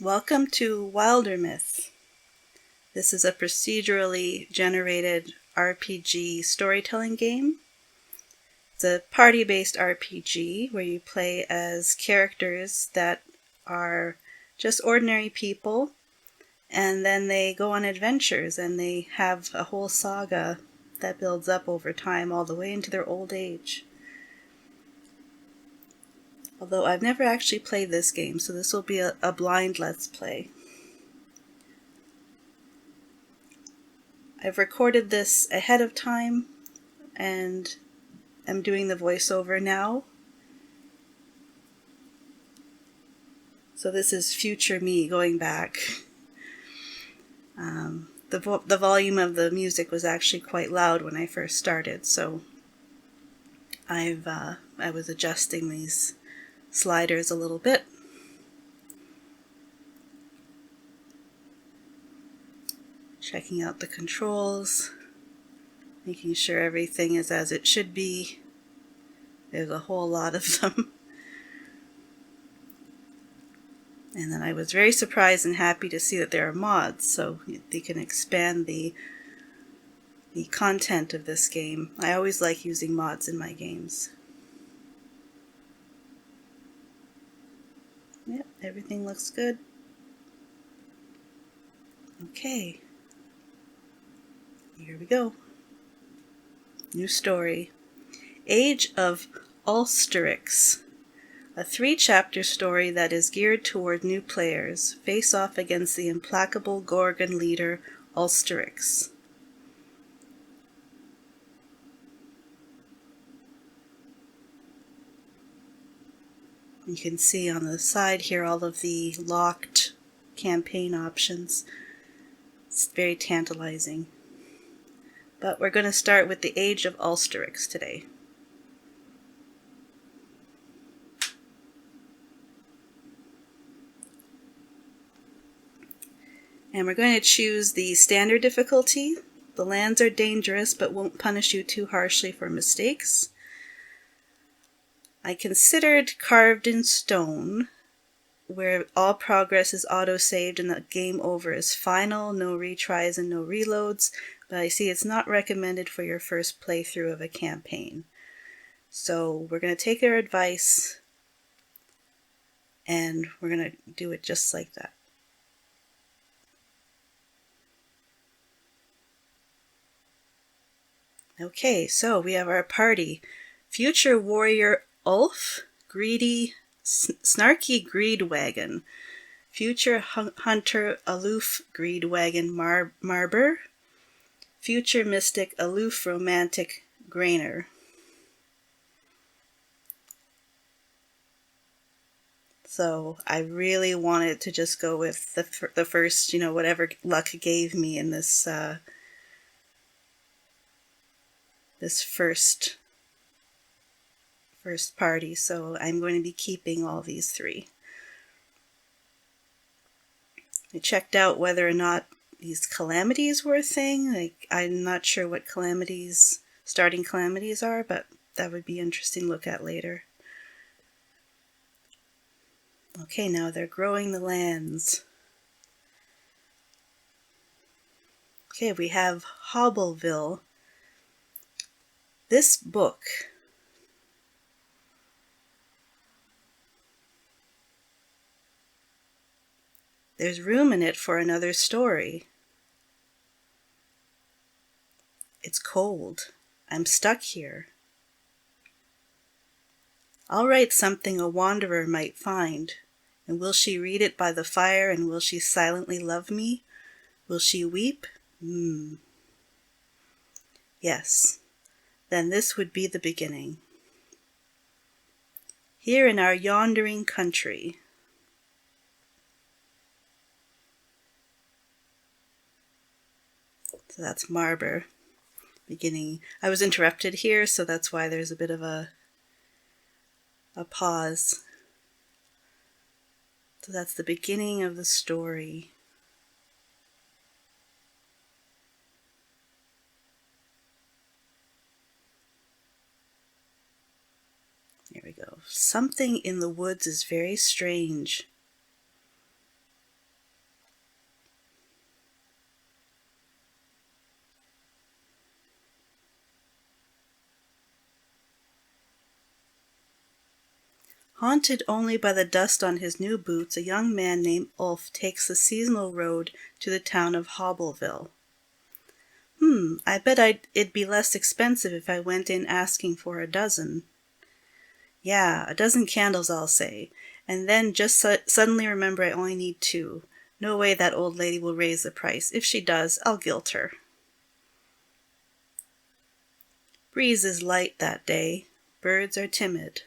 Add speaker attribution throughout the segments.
Speaker 1: Welcome to Wildermyth. This is a procedurally generated RPG storytelling game. It's a party-based RPG where you play as characters that are just ordinary people, and then they go on adventures and they have a whole saga that builds up over time all the way into their old age. Although I've never actually played this game, so this will be a blind let's play. I've recorded this ahead of time and I'm doing the voiceover now. So this is future me going back. The volume of the music was actually quite loud when I first started, so I was adjusting these sliders a little bit. Checking out the controls, making sure everything is as it should be. There's a whole lot of them. And then I was very surprised and happy to see that there are mods, so they can expand the content of this game. I always like using mods in my games. Yep, everything looks good. Okay. Here we go. New story. Age of Ulsterix. A 3-chapter story that is geared toward new players. Face off against the implacable Gorgon leader, Ulsterix. You can see on the side here all of the locked campaign options. It's very tantalizing. But we're going to start with the Age of Ulsterix today. And we're going to choose the standard difficulty. The lands are dangerous but won't punish you too harshly for mistakes. I considered Carved in Stone, where all progress is auto-saved and the game over is final, no retries and no reloads, but I see it's not recommended for your first playthrough of a campaign. So we're going to take their advice and we're going to do it just like that. Okay, so we have our party. Future warrior Ulf, greedy, snarky greedwagon. Future hunter aloof greedwagon Marber. Future mystic aloof romantic Grainer. So I really wanted to just go with the first, whatever luck gave me in this this first party, so I'm going to be keeping all these 3. I checked out whether or not these calamities were a thing. I'm not sure what starting calamities are, but that would be interesting to look at later. Okay, now they're growing the lands. Okay, we have Hobbleville. This book there's room in it for another story. It's cold. I'm stuck here. I'll write something a wanderer might find. And will she read it by the fire, and will she silently love me? Will she weep? Yes. Then this would be the beginning. Here in our yondering country. So that's Marber. Beginning. I was interrupted here, so that's why there's a bit of a pause. So that's the beginning of the story. Here we go. Something in the woods is very strange. Haunted only by the dust on his new boots, a young man named Ulf takes the seasonal road to the town of Hobbleville. I bet it'd be less expensive if I went in asking for a dozen. Yeah, a dozen candles, I'll say. And then just suddenly remember I only need 2. No way that old lady will raise the price. If she does, I'll guilt her. Breeze is light that day. Birds are timid.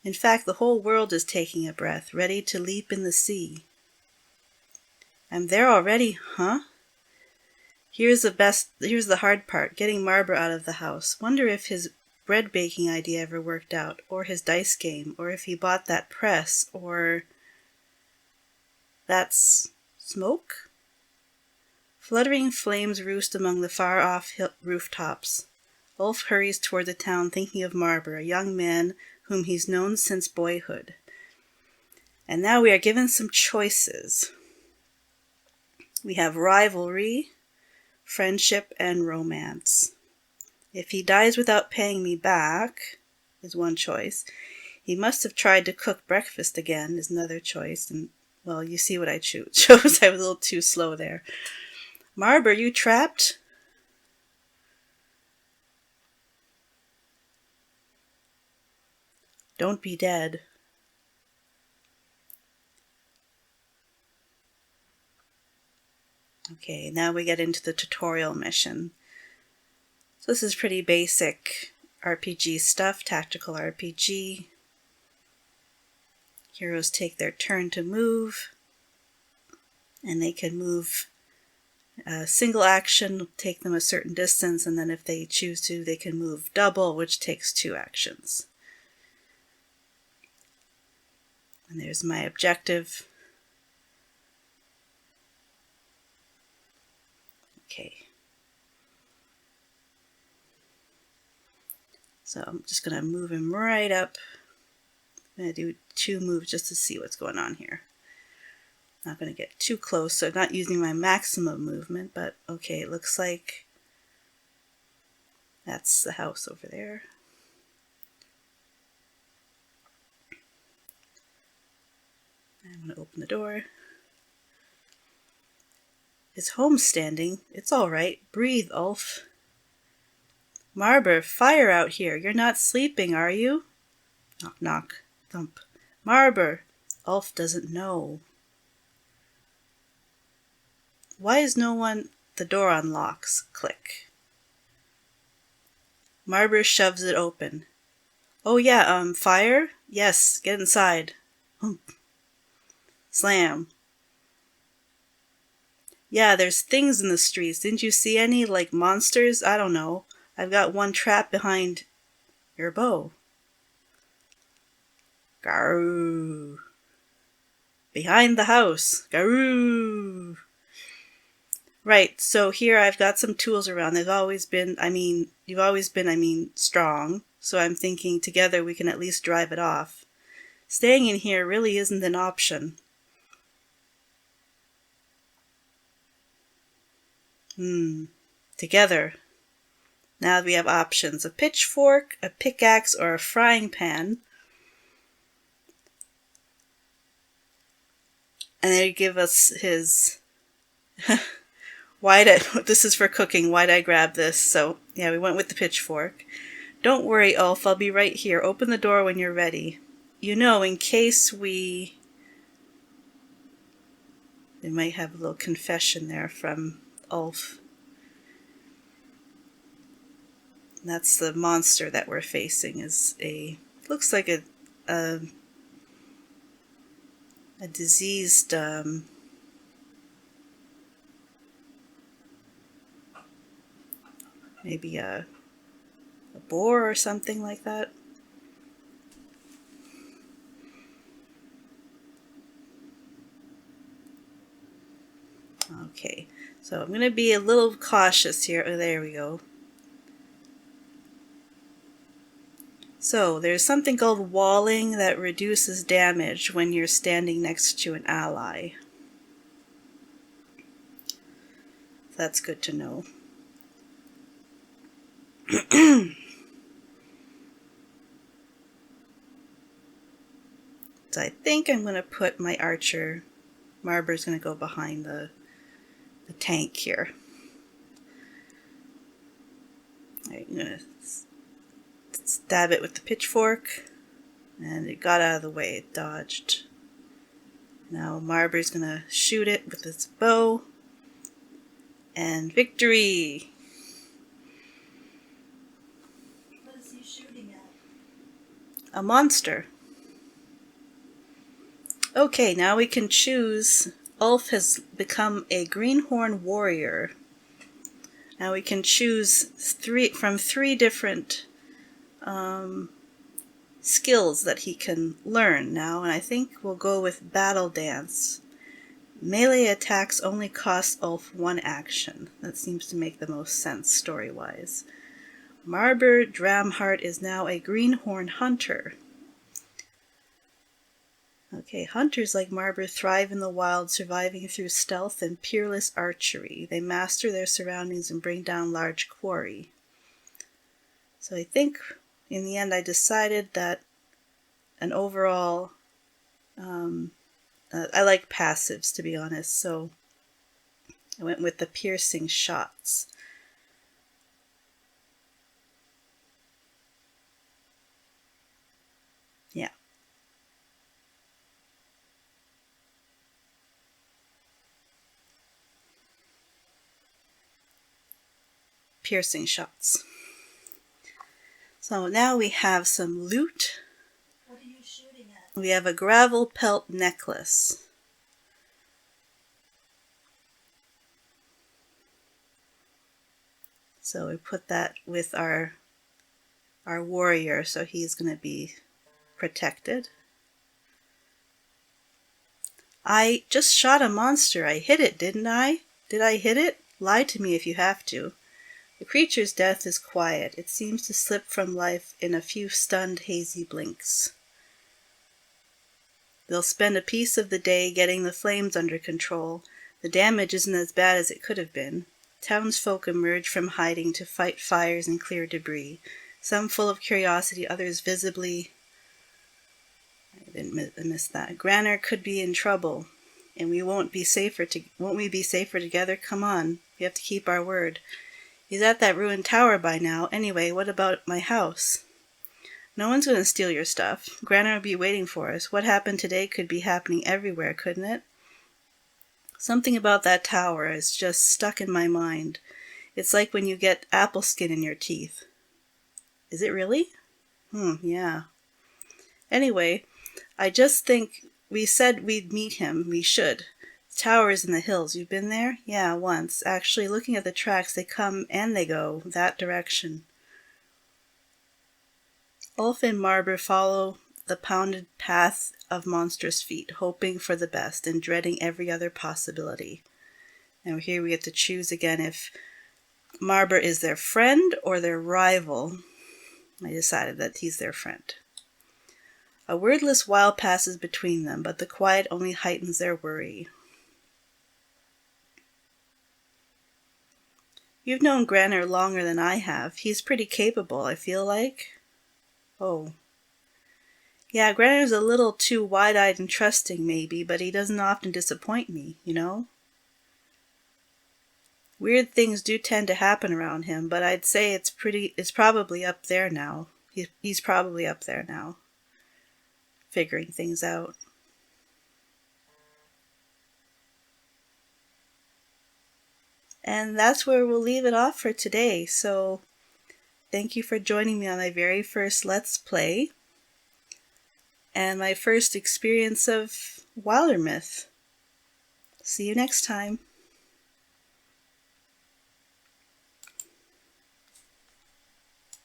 Speaker 1: In fact, the whole world is taking a breath, ready to leap in the sea. I'm there already, huh? Here's the hard part, getting Marber out of the house. Wonder if his bread baking idea ever worked out, or his dice game, or if he bought that press, or... That's smoke? Fluttering flames roost among the far-off rooftops. Ulf hurries toward the town thinking of Marber, a young man whom he's known since boyhood. And now we are given some choices. We have rivalry, friendship, and romance. If he dies without paying me back, is one choice. He must have tried to cook breakfast again, is another choice. And, well, you see what I choose. Shows I was a little too slow there. Marber, you trapped? Don't be dead. Okay, now we get into the tutorial mission. So this is pretty basic RPG stuff, tactical RPG. Heroes take their turn to move, and they can move a single action, take them a certain distance, and then if they choose to, they can move double, which takes 2 actions. And there's my objective. Okay. So I'm just going to move him right up. I'm going to do 2 moves just to see what's going on here. Not going to get too close, so I'm not using my maximum movement, but okay, it looks like that's the house over there. I'm going to open the door. His home's standing. It's all right. Breathe, Ulf. Marber, fire out here. You're not sleeping, are you? Knock, knock, thump. Marber. Ulf doesn't know. Why is no one... The door unlocks. Click. Marber shoves it open. Oh yeah, fire? Yes, get inside. Slam. Yeah, there's things in the streets. Didn't you see any, like monsters? I don't know. I've got one trapped behind your bow. Garoo. Behind the house. Garoo. Right, so here I've got some tools around. You've always been strong. So I'm thinking together we can at least drive it off. Staying in here really isn't an option. Together. Now we have options. A pitchfork, a pickaxe, or a frying pan. And they give us his... This is for cooking. Why'd I grab this? So, yeah, we went with the pitchfork. Don't worry, Ulf. I'll be right here. Open the door when you're ready. You know, in case we... They might have a little confession there from Ulf. That's the monster that we're facing. Looks like a diseased... maybe a boar or something like that. Okay, so I'm going to be a little cautious here. Oh, there we go. So there's something called walling that reduces damage when you're standing next to an ally. That's good to know. So I think I'm going to put my archer, Marbur's going to go behind the tank here. Alright, I'm going to stab it with the pitchfork, and it got out of the way, it dodged. Now Marbur's going to shoot it with his bow, and victory!
Speaker 2: What is he shooting at?
Speaker 1: A monster. Okay, now we can choose. Ulf has become a greenhorn warrior. Now we can choose from three different skills that he can learn now, and I think we'll go with Battle Dance. Melee attacks only cost Ulf one action. That seems to make the most sense story-wise. Marbur Dramheart is now a greenhorn hunter. Okay, hunters like Marbur thrive in the wild, surviving through stealth and peerless archery. They master their surroundings and bring down large quarry. So I think in the end I decided that an overall, I like passives, to be honest, so I went with the piercing shots. Yeah. Piercing shots. So now we have some loot.
Speaker 2: What are you shooting at?
Speaker 1: We have a gravel pelt necklace. So we put that with our warrior, so he's going to be protected. I just shot a monster. I hit it, didn't I? Did I hit it? Lie to me if you have to. The creature's death is quiet. It seems to slip from life in a few stunned, hazy blinks. They'll spend a piece of the day getting the flames under control. The damage isn't as bad as it could have been. Townsfolk emerge from hiding to fight fires and clear debris. Some full of curiosity, others visibly... I didn't miss that. Granner could be in trouble, and won't we be safer together? Come on, we have to keep our word. He's at that ruined tower by now. Anyway, what about my house? No one's going to steal your stuff. Granner will be waiting for us. What happened today could be happening everywhere, couldn't it? Something about that tower is just stuck in my mind. It's like when you get apple skin in your teeth. Is it really? Yeah. Anyway, I just think we said we'd meet him. We should. The tower is in the hills. You've been there? Yeah, once. Actually, looking at the tracks, they come and they go that direction. Ulf and Marbur follow the pounded path of monstrous feet, hoping for the best and dreading every other possibility. And here we get to choose again if Marbur is their friend or their rival. I decided that he's their friend. A wordless while passes between them, but the quiet only heightens their worry. You've known Granner longer than I have. He's pretty capable, I feel like. Oh. Yeah, Granner's a little too wide-eyed and trusting, maybe, but he doesn't often disappoint me, you know? Weird things do tend to happen around him, but I'd say it's probably up there now. He's probably up there now, figuring things out. And that's where we'll leave it off for today. So thank you for joining me on my very first Let's Play and my first experience of Wildermyth. See you next time.